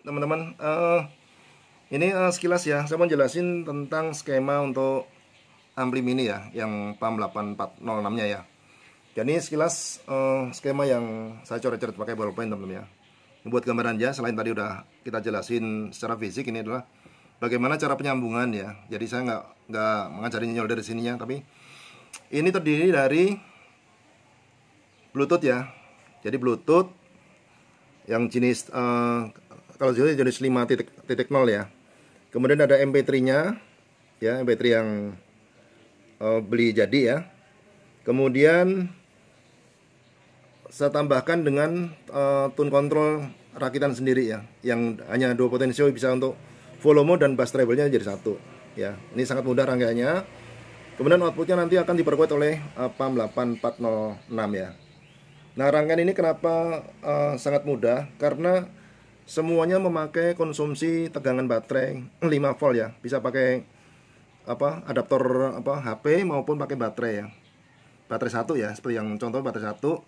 teman-teman. Ini sekilas ya, saya mau jelasin tentang skema untuk ampli mini ya, yang PAM 8406-nya ya. Jadi sekilas skema yang saya coret-coret pakai ballpoint teman-teman ya. Ini buat gambaran aja, selain tadi udah kita jelasin secara fisik, ini adalah bagaimana cara penyambungan ya. Jadi saya nggak mengajarin nyolder dari sininya, tapi ini terdiri dari Bluetooth ya. Jadi Bluetooth yang jenis kalau jenis 5.0 ya. Kemudian ada MP3-nya ya, MP3 yang beli jadi ya. Kemudian saya tambahkan dengan tune control rakitan sendiri ya, yang hanya 2 potensio, bisa untuk volume dan bass treble-nya jadi satu ya. Ini sangat mudah rangkaiannya. Kemudian outputnya nanti akan diperkuat oleh PAM 8406 ya. Nah, rangkaian ini kenapa sangat mudah? Karena semuanya memakai konsumsi tegangan baterai 5 volt ya. Bisa pakai adaptor HP maupun pakai baterai ya. Baterai satu ya, seperti yang contoh baterai satu.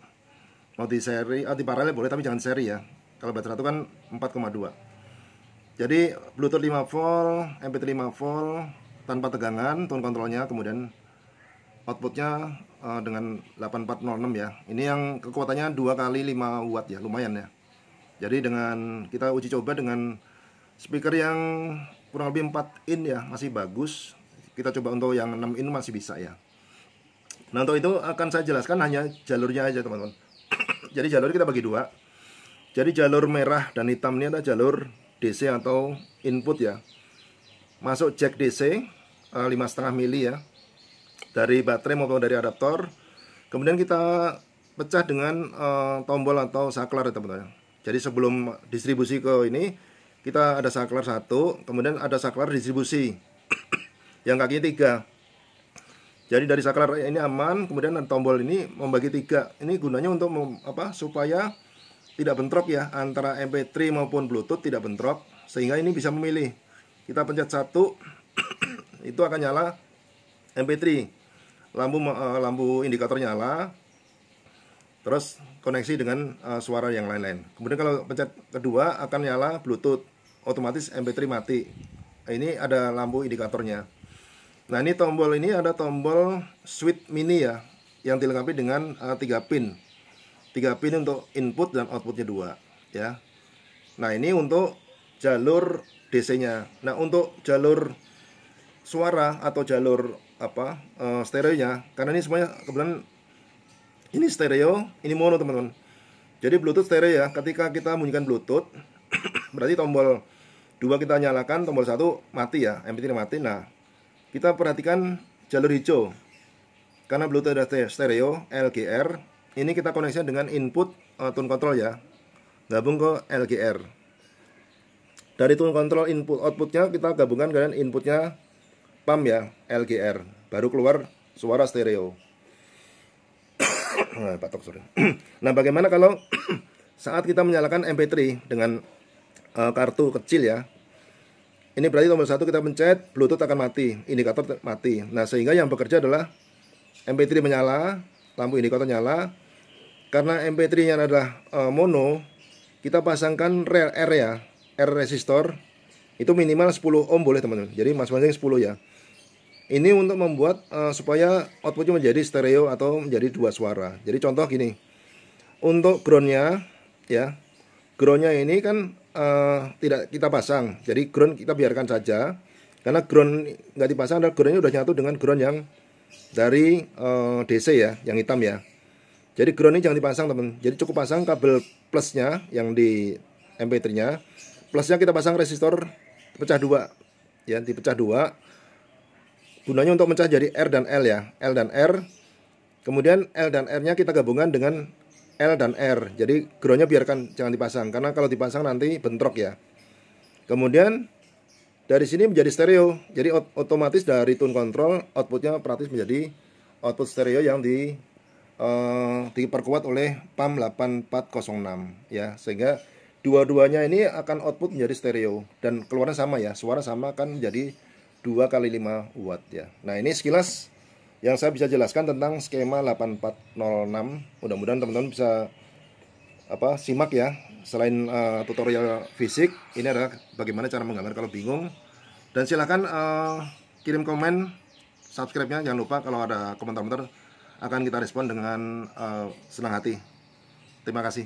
Mau di seri, di paralel boleh, tapi jangan seri ya. Kalau baterai satu kan 4,2. Jadi Bluetooth 5 volt, MP3 5 volt tanpa tegangan, tone controlnya, kemudian outputnya dengan 8406 ya. Ini yang kekuatannya 2 kali 5 watt ya, lumayan ya. Jadi dengan kita uji coba dengan speaker yang kurang lebih 4 in ya, masih bagus. Kita coba untuk yang 6 in masih bisa ya. Nah, untuk itu akan saya jelaskan hanya jalurnya aja teman-teman. Jadi jalur kita bagi dua. Jadi jalur merah dan hitam ini adalah jalur DC atau input ya. Masuk jack DC 5,5 mili ya, dari baterai maupun dari adaptor. Kemudian kita pecah dengan tombol atau saklar ya teman-teman. Jadi sebelum distribusi ke ini, kita ada saklar satu, kemudian ada saklar distribusi yang kakinya 3. Jadi dari saklar ini aman, kemudian tombol ini membagi 3. Ini gunanya untuk supaya tidak bentrok ya, antara MP3 maupun Bluetooth tidak bentrok, sehingga ini bisa memilih. Kita pencet 1 itu akan nyala MP3. Lampu indikator nyala, terus koneksi dengan suara yang lain-lain. Kemudian kalau pencet kedua akan nyala Bluetooth, otomatis MP3 mati. Ini ada lampu indikatornya. Nah, ini tombol ini ada tombol switch mini ya, yang dilengkapi dengan 3 pin. 3 pin untuk input dan outputnya 2 ya. Nah, ini untuk jalur DC-nya. Nah, untuk jalur suara atau jalur stereonya, karena ini semuanya kebetulan ini stereo, ini mono teman-teman. Jadi Bluetooth stereo ya. Ketika kita bunyikan Bluetooth berarti tombol 2 kita nyalakan, tombol 1 mati ya, MP3 mati. Nah, kita perhatikan jalur hijau. Karena Bluetooth ada stereo LGR, ini kita koneksikan dengan input tone control ya. Gabung ke LGR. Dari tone control input outputnya kita gabungkan dengan inputnya PAM ya, LGR. Baru keluar suara stereo. Nah, bagaimana kalau saat kita menyalakan MP3 dengan kartu kecil ya? Ini berarti tombol 1 kita pencet, Bluetooth akan mati, indikator mati. Nah, sehingga yang bekerja adalah MP3 menyala, lampu indikator nyala. Karena MP3-nya adalah mono, kita pasangkan R ya, R resistor. Itu minimal 10 ohm boleh teman-teman. Jadi masing-masing 10 ya. Ini untuk membuat supaya outputnya menjadi stereo atau menjadi 2 suara. Jadi contoh gini. Untuk groundnya ya, groundnya ini kan tidak kita pasang. Jadi ground kita biarkan saja. Karena ground nggak dipasang, groundnya udah nyatu dengan ground yang dari DC ya, yang hitam ya. Jadi ground ini jangan dipasang teman. Jadi cukup pasang kabel plusnya yang di MP3-nya. Plusnya kita pasang resistor pecah 2 ya, dipecah 2. Gunanya untuk pecah jadi R dan L ya, L dan R. Kemudian L dan R-nya kita gabungkan dengan L dan R. Jadi groundnya biarkan jangan dipasang, karena kalau dipasang nanti bentrok ya. Kemudian dari sini menjadi stereo. Jadi otomatis dari tone control outputnya praktis menjadi output stereo yang diperkuat oleh PAM 8406 ya, sehingga dua-duanya ini akan output menjadi stereo dan keluarnya sama ya, suara sama akan menjadi 2 kali 5 watt ya. Nah, ini sekilas yang saya bisa jelaskan tentang skema 8406. Mudah-mudahan teman-teman bisa simak ya selain tutorial fisik, ini adalah bagaimana cara menggambar kalau bingung. Dan silahkan kirim komen, subscribe-nya jangan lupa. Kalau ada komentar-komentar akan kita respon dengan senang hati. Terima kasih.